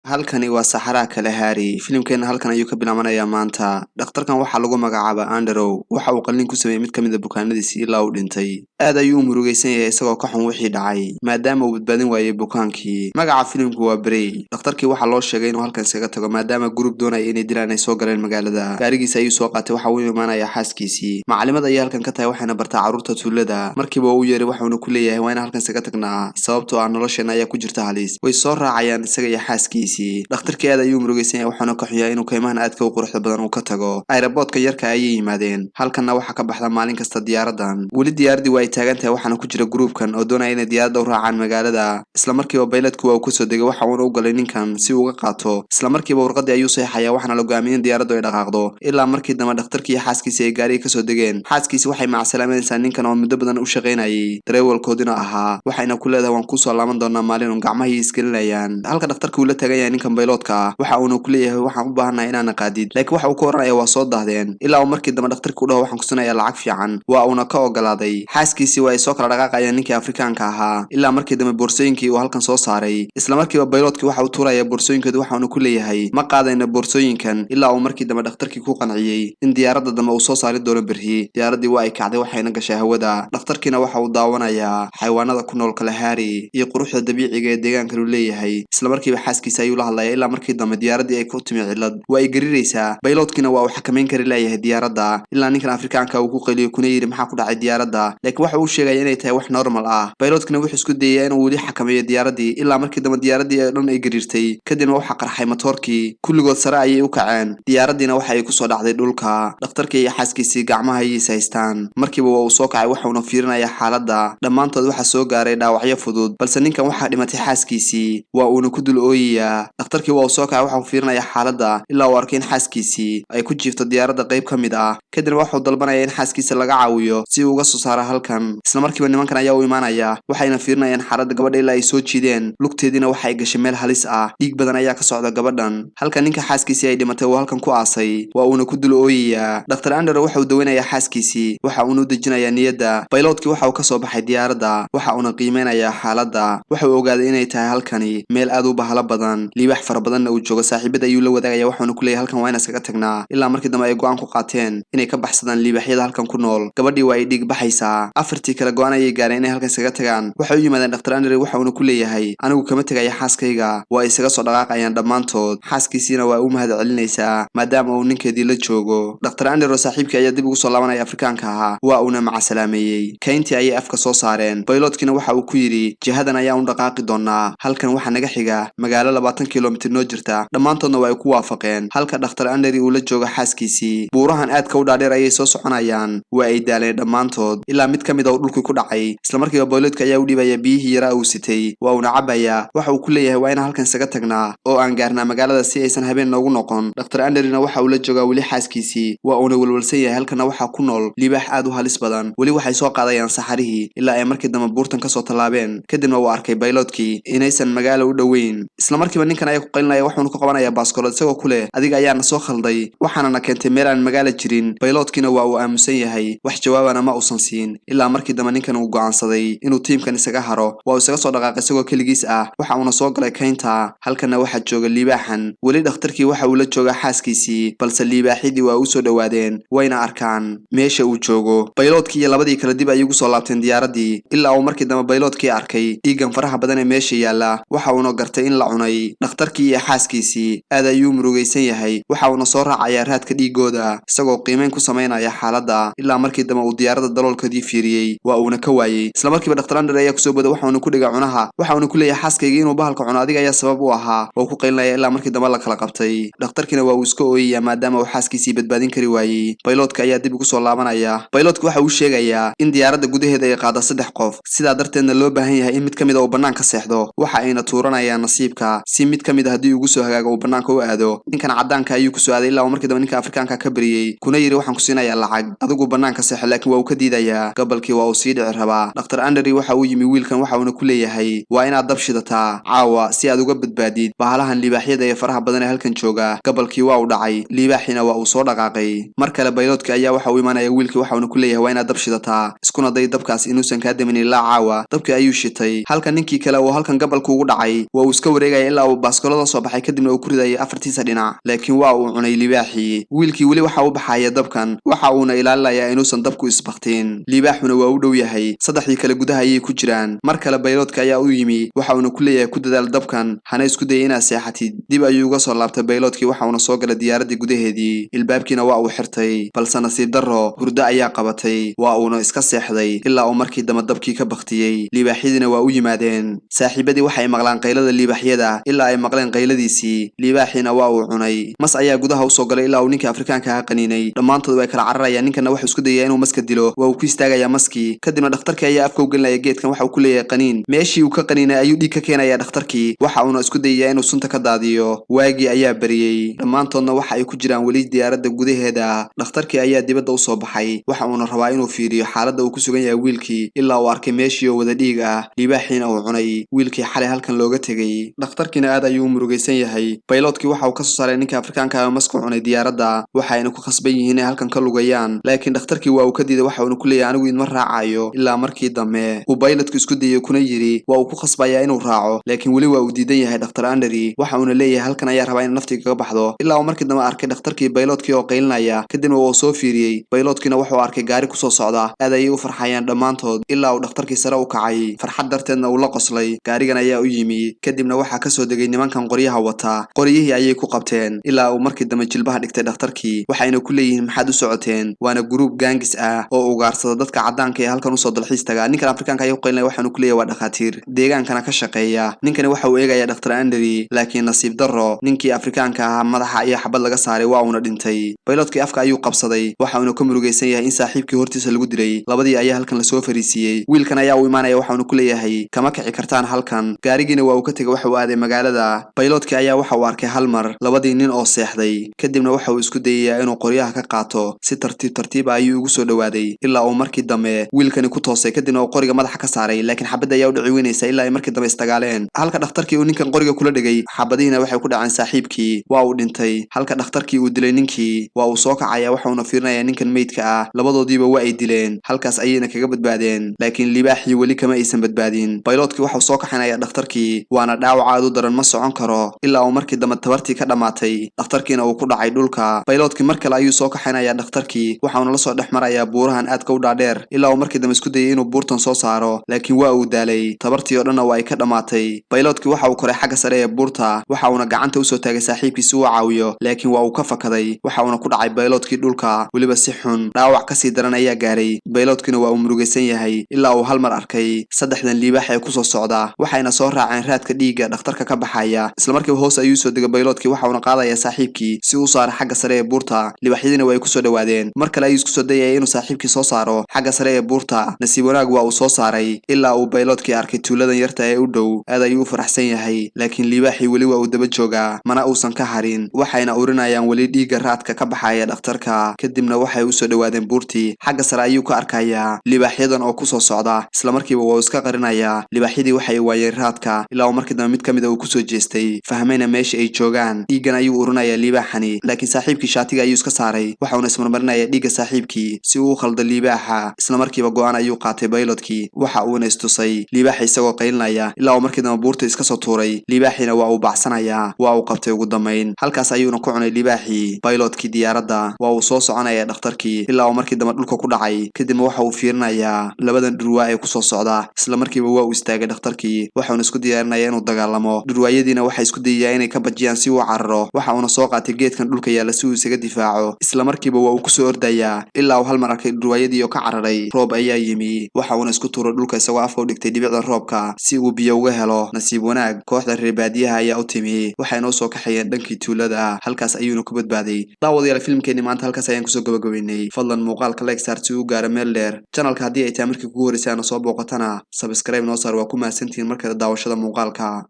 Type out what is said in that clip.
halkani waa saxaraha Kalahari filimkeena halkan ayuu ka bilaabanayaa maanta dhakhtarkan waxa lagu magacaabaa Andrew waxa uu qalliin ku sameeyay mid kamid ah bukaanadiisii ilaa uu dhintay aad ayuu murugaysan yahay isagoo ka xun wixii dhacay maadaama uu badbaadin waayay bukaankii magaca filimku waa Bray dhakhtarkii waxa loo sheegay inuu halkan isaga tago maadaama group doonay inay dilaan ay soo galeen magaalada gaarigiisa ayuu soo qaatay waxa uu imaanayaa xaaskiisii macalimada ayaa halkan ka tahay waxayna bartaa carruurta tuulada markiiba uu yeeray waxaanu ku leeyahay waa in halkan isaga tagnaa sababtoo ah nolosheena ayaa ku jirta halis way soo raacayaan isaga iyo xaaskiisii dhakhtarkii aad ayuu murugaysan yahay waxaanu ka xuyaa inuu kaymahan aadka u quruxda badan uu ka tago aeroboortka yarka ayay yimaadeen halkanna waxa ka baxda maalin kasta diyaaradan weli diyaaradii waa ay taagan tahay waxaana ku jira groupkan oo doonaya inay diyaaradda u raacaan magaalada isla markiiba bayladku waa uu kasoo degay waxa uuna u galay ninkan si uu uga qaato isla markiiba warqadii ayuu seexayaa waxaana la go'aamiyay in diyaaraddu ay dhaqaaqdo ilaa markii dambe dhakhtarkii iyo xaaskiisii ay gaariga kasoo degeen xaaskiisi waxay macsalaamaynaysaa ninkan oo muddo badan u shaqaynayay dareewalkoodina ahaa waxayna ku leedahay waan kusoo laaban doonaa maalin un gacmahii isgelinayaan halka dhakhtarka uu la taagan yahay ninkan bayloodka waxa uuna ku leeyahay waxaan u baahanahay inaan qaadid laakiin waxa uu ka oranaya waa soo daahdeen ilaa uu markii dambe dhakhtarkii u dhaho waxaan kusinayaa lacag fiican waa uuna ka ogolaaday xaaskiisii waa ay soo kala dhaqaaqayaan ninkii Afrikaanka ahaa ilaa markii dambe boorsooyinkii uu halkan soo saaray isla markiiba bayloodkii waxa uu tuuraya boorsooyinkeedu waxa uuna ku leeyahay ma qaadayna boorsooyinkan ilaa uu markii dambe dhakhtarkii ku qanciyay in diyaaradda dambe uu soo saari doono berri diyaaradii waa ay kacday waxayna gashay hawada dhakhtarkiina waxa uu daawanayaa xayawaanada ku nool Kalahari iyo quruxda dabiiciga ee deegaanka uu leeyahay isla markiiba xaaskiisa ayuu la hadlayaa ilaa markii dambe diyaaradii ay ku timi cilad waa ay gariraysaa bayloodkiina waa uu xakameyn kari leeyahay diyaaradda ilaa ninkan Afrikaanka uu ku qaliyo kuna yiri maxaa ku dhacay diyaaradda laakiin waxa uu sheegay inay tahay wax normal ah bayloodkina wuxuu isku dayay inuu weli xakameeyo diyaaradii ilaa markii dambe diyaaradii ay dhan ay garirtay kadibna waxa qarxay matoorkii kulligood sare ayay u kaceen diyaaraddiina waxa ay ku soo dhacday dhulka dhakhtarkii iyo xaaskiisii gacmaha ay haystaan markiiba waa uu soo kacay waxa uuna fiirinayaa xaaladda dhammaantood waxa soo gaaray dhaawacyo fudud balse ninkan waxa dhimatay xaaskiisii waa uuna ku dul ooyayaa dhakhtarkii waa uu soo kacay waxa uu fiirinayaa xaaladda ilaa uu arkay in xaaskiisii ay ku jiifto diyaaradda qayb ka mid ah kadibna waxa uu dalbanayaa in xaaskiisa laga caawiyo si uu uga soo saaro halkan isla markiiba nimankan ayaa u imaanaya waxayna fiirinayaan xaaladda gabadha ilaa ay soo jiideen lugteediina waxa ay gashay meel halis ah dhiig badan ayaa ka socda gabadhan halka ninka xaaskiisii ay dhimatay uu halkan ku aasay waa uuna ku dul ooyayaa dhakhtar Andrew waxa uu daweynayaa xaaskiisii waxa uuna u dejinayaa niyadda bayloodkii waxa uu ka soo baxay diyaaradda waxa uuna qiimeynayaa xaaladda waxa uu ogaaday inay tahay halkani meel aad u bahalo badan liibax fara badanna uu joogo saaxiibada ayuu la wadaagaya waxaanu ku leeyahay halkan waa in iskaga tagnaa ilaa markii dambe ay go'aan ku qaateen inay ka baxsadaan liibaxyada halkan ku nool gabadhii waa ay dhiig baxaysaa afartii kala go'aan ayay gaareen inay halkan iskaga tagaan waxay u yimaadeen dhakhtar Andrew waxa uuna ku leeyahay anigu kama tagaya xaaskayga waa isaga soo dhaqaaqayaan dhammaantood xaaskiisiina waa u mahad celinaysaa maadaama uu ninkeedii la joogo dhakhtar Andrew saaxiibkii ayaa dib ugu soo laabanaya Afrikaanka ahaa waa uuna macasalaameeyay kayntii ayay afka soo saareen bayloodkiina waxa uu ku yiri jihadan ayaa u dhaqaaqi doonaa halkan waxa naga xiga magaalo 20 kiiloomitir noo jirta dhammaantoodna waa ay ku waafaqeen halka dhakhtar Andrew uu la joogo xaaskiisii buurahan aadka u dhaadheer ayay soo soconayaan waa ay daaleen dhammaantood ilaa mid kamid ah dhulkii ku dhacay isla markiiba bayloodka ayaa u dhibaya biyihii yaraa uu sitay waa uuna cabaya waxa uu ku leeyahay waa in halkan isaga tagnaa oo aan gaarnaa magaalada si aysan habeen noogu noqon dhakhtar Andrew waxa uu la joogaa weli xaaskiisii waa uuna walwalsan yahay halkana waxa ku nool liibax aad u halis badan weli waxay soo qaadayaan saxarihii ilaa ay markii dambe buurtan ka soo talaabeen kadibna uu arkay bayloodkii inaysan magaalo u dhoweyn isla markiiba ninkan ayaa ku qalinaya waxaanu ku qabanayaa baaskoolad isagoo ku leh adiga ayaana soo khalday waxaana na keentay meel aan magaalo jirin bayloodkiina waa uu aamusan yahay wax jawaabana ma uusan siin ilaa markii dambe ninkan uu go'aansaday inuu tiimkan isaga haro waa uu isaga soo dhaqaaqay isagoo keligiis ah waxa uuna soo galay kaynta halkana waxaa jooga liibaaxan weli dhakhtarkii waxa uu la joogaa xaaskiisii balse liibaaxidii waa u soo dhowaadeen wayna arkaan meesha uu joogo bayloodkii iyo labadii kala dib ayay ugu soo laabteen diyaaraddii ilaa uu markii dambe bayloodkii arkay dhiiggan faraha badan ee meesha yaalla waxa uuna gartay in la cunay dhakhtarkii iyo xaaskiisii aad ayuu murugaysan yahay waxa uuna soo raacayaa raadka dhiigooda isagoo qiimeyn ku samaynaya xaaladda ilaa markii dambe uu diyaaradda daloolkoodii fiiriyey waa uuna ka waayey isla markiiba dhakhtar Andrew ayaa kusoo boday waxa uuna ku dhiga cunaha waxa uuna ku leeyahay xaaskayga inuu bahalka cuno adiga ayaa sabab u ahaa oo ku qaylinaya ilaa markii dambe la kala qabtay dhakhtarkiina waa uu iska ooyaya maadaama uu xaaskiisii badbaadin kari waayey bayloodka ayaa dib ugu soo laabanaya bayloodka waxa uu sheegayaa in diyaaradda gudaheeda ay qaado 3 qof sidaa darteedna loo baahan yahay in mid kamid ah uu banaanka seexdo waxa ayna tuuranayaan nasiibka si mid kamid ah haddii ugu soo hagaago uu banaanka u aado ninkan cadaanka ayuu ku soo aaday ilaa markii dambe ninka Afrikaanka ka bariyay kuna yiri waxaan ku siinayaa lacag adigu banaanka seexo laakiin waa uu ka diidayaa gabalkii waa uu sii dhici rabaa dhakhtar Andrew waxa uu yimi wiilkan waxa uuna ku leeyahay waa inaad dab shidataa caawa si aad uga badbaadid bahalahan liibaxyada ee faraha badan ee halkan jooga gabalkii waa uu dhacay liibaxina waa uu soo dhaqaaqay mar kale bayloodka ayaa waxa uu imaanaya wiilkii waxa uuna ku leeyahay waa inaad dab shidataa iskuna day dabkaas inuusan ka damin ilaa caawa dabkii ayuu shitay halka ninkii kale oo halkan gabalku ugu dhacay waa uu iska wareegaya ilaa uu baaskoolada soo baxay kadibna uu ku ridayay afartiisa dhinac laakiin waa uu cunay libaaxii wiilkii weli waxa uu baxaya dabkan waxa uuna ilaalinayaa inuusan dabku isbaktiin libaaxuna waa u dhow yahay saddexdii kale gudaha ayay ku jiraan mar kale bayloodka ayaa u yimi waxa uuna ku leeyahay ku dadaal dabkan hana isku dayay inaad seexatid dib ayuu uga soo laabtay bayloodkii waxa uuna soo galay diyaaradii gudaheedii ilbaabkiina waa uu xirtay balse nasiib darro hurdo ayaa qabatay waa uuna iska seexday ilaa uu markii dambe dabkii ka baktiyey libaaxyadiina waa u yimaadeen saaxiibadii waxay maqlaan qaylada libaaxyada ilaa ay maqleen qayladiisii libaaxiina waa uu cunay mas ayaa gudaha usoo galay ilaa uu ninkii afrikaanka ah qaniinay dhammaantood way kala cararayaan ninkana wuxuu isku dayaa inuu maska dilo waa uu ku istaagayaa maskii kadibna dhakhtarkii ayaa afka u gelinaya geedkan waxa uu ku leeyahay qaniin meeshii uu ka qaniinay ayuu dhiig ka keenayaa dhakhtarkii waxa uuna isku dayayaa inuu sunta ka daadiyo waagii ayaa bariyey dhammaantoodna waxa ay ku jiraan weli diyaaradda gudaheeda dhakhtarkii ayaa dibadda usoo baxay waxa uuna rabaa inuu fiiriyo xaaladda uu ku sugan yahay wiilkii ilaa uu arkay meeshii oo wada dhiig ah libaaxiina uu cunay wiilkii xalay halkan looga tegey dhakhtarkiina aad ayuu u murugaysan yahay bayloodkii waxa uu ka soo saaray ninka afrikaanka ah oo maska cunay diyaaradda waxayna ku khasban yihiin inay halkan ka lugayaan laakiin dhakhtarkii waa uu ka diiday waxa uuna ku leeyahay anigu idma raacayo ilaa markii dambe uu baylotku isku dayay kuna yidhi waa uu ku khasbayaa inuu raaco laakiin weli waa uu diidan yahay dhakhtar Andri waxa uuna leeyahay halkan ayaa rabaa in naftiga kaga baxdo ilaa uu markii dambe arkay dhakhtarkii bayloodkii oo qaylinaya kadibna waa uu soo fiiriyey bayloodkiina wuxuu arkay gaari ku soo socda aad ayay u farxayaan dhammaantood ilaa uu dhakhtarkii sare u kacay farxad darteedna uu la qoslay gaarigan ayaa u yimi kadibna waxaa ka soo degay nimankan qoryaha wata qoryihii ayay ku qabteen ilaa uu markii dambe jilbaha dhigtay dhakhtarkii waxayna ku leeyihiin maxaad u socoteen waana gruub gaangis ah oo ugaarsada dadka caddaanka ee halkan usoo dalxiis taga ninkan afrikaanka ayaa ku qaylinaya waxaanu ku leeyahay waa dhakhaatiir deegaankana ka shaqeeya ninkani waxa uu eegayaa dhakhtar Andri laakiin nasiib darro ninkii afrikaanka ahaa madaxa ayaa xabad laga saaray waa uuna dhintay bayloodkii afka ayuu qabsaday waxa uuna ka murugaysan yahay in saaxiibkii hortiisa lagu dilay labadii ayaa halkan lasoo fariisiiyey wiilkan ayaa u imaanaya waxa uuna ku leeyahay kama kici kartaan halkan gaarigiina waa uu ka tegay waxa uu aaday magaalada bayloodkii ayaa waxa uu arkay hal mar labadii nin oo seexday kadibna waxa uu isku dayayaa inuu qoryaha ka qaato si tartiib ayuu ugu soo dhawaaday ilaa uu markii dambe wiilkani ku toosay kadibna uu qoriga madaxa ka saaray laakiin xabadda ayaa u dhici weynaysa ilaa ay markii dambe istagaaleen halka dhakhtarkii uu ninkan qoriga kula dhigay xabadihiina waxay ku dhaceen saaxiibkii waa uu dhintay halka dhakhtarkii uu dilay ninkii waa uu soo kacaya waxa uuna fiirinayaa ninkan meydka ah labadoodiiba waa ay dileen halkaas ayayna kaga badbaadeen laakiin libaaxii weli kama aysan badbaadin bayloodkii waxau soo kaxinaya dhakhtarkii waana dhaawac aad u daran ma socon karo ilaa uu markii dambe tabartii ka dhammaatay dhakhtarkiina uu ku dhacay dhulka bayloodkii mar kale ayuu soo kaxinaya dhakhtarkii waxauna la soo dhex marayaa buurahan aadka u dhaadheer ilaa uu markii dambe isku dayay inuu buurtan soo saaro laakiin waa uu daalay tabartii oo dhanna waa ay ka dhammaatay bayloodkii waxa uu koray xagga sare ee buurta waxa uuna gacanta usoo taagay saaxiibkii si uu caawiyo laakiin waa uu ka fakaday waxa uuna ku dhacay bayloodkii dhulka weliba si xun dhaawac kasii daran ayaa gaaray bayloodkiina waa uu murugaysan yahay ilaa uu hal mar arkay saddexdan libaax ee kusoo socda waxayna soo raaceen raadka dhiigga dhakhtarka ka baxaya islamarkiiba hoos ayuu soo degay bayloodkii waxa uuna qaadayaa saaxiibkii si uu saaray xagga sare ee buurta libaaxyadiina waa ay kusoo dhawaadeen mar kale ayuu isku soo dayaya inuu saaxiibkii soo saaro xagga sare ee buurta nasiib wanaag waa uu soo saaray ilaa uu bayloodkii arkay tuuladan yarta ee u dhow aad ayuu u faraxsan yahay laakiin libaaxii weli waa uu daba joogaa mana uusan ka harin waxayna urinayaan weli dhiigga raadka ka baxaya dhakhtarka kadibna waxay usoo dhawaadeen buurtii xagga sare ayuu ka arkayaa libaaxyadan oo kusoo socda islamarkiiba waa uu iska qarinayaa libaaxyadii waxay waayeen raadka ilaa uu markii dambe mid ka mid a uu kusoo jeestay fahmayna meesha ay joogaan dhiiggan ayuu urinayaa libaaxani laakiin saaxiibkii shaatiga ayuu iska saaray waxauna ismarmarinayaa dhiigga saaxiibkii si uu u khaldo libaaxa islamarkiiba go-aan ayuu qaatay bayloodkii waxa uuna istusay libaaxa isagoo qaylinaya ilaa uu markii dambe buurta iska soo tuuray libaaxiina waa uu baxsanayaa waa uu qabtay ugu dambayn halkaas ayuuna ku cunay libaaxii bayloodkii diyaaradda waa uu soo soconaya dhakhtarkii ilaa uu markii dambe dhulka ku dhacay kadibna waxa uu fiirinayaa labadan dhurwaa ee kusoo socda islamarkiiba waa uu istaagay dhakhtarkii waxauna isku diyaarinaya inuu dagaalamo dhurwaayadiina waxay isku dayayaan inay ka bajiyaan si uu cararo waxa uuna soo qaatay geedkan dhulka yaalla si uu isaga difaaco islamarkiiba waa uu kusoo ordayaa ilaa uu hal mar arkay dhurwaayadii oo ka cararay roob ayaa yimi waxa uuna isku tuuray dhulka isagoo afka u dhigtay dhibicda roobka si uu biyo uga helo nasiib wanaag kooxda reer baadiyaha ayaa u timi waxayna usoo kaxeeyeen dhankii tuulada halkaas ayuuna ku badbaaday daawadayaal filmkeeni maanta halkaas ayaan kusoo gabagabeynay fadlan muuqaalka like saar si uu gaaro meel dheer channelka haddii ay tahay markii kugu horeysay aana soo booqatana subscribe noo saar waa ku mahadsantihiin markale daawashada muuqaalka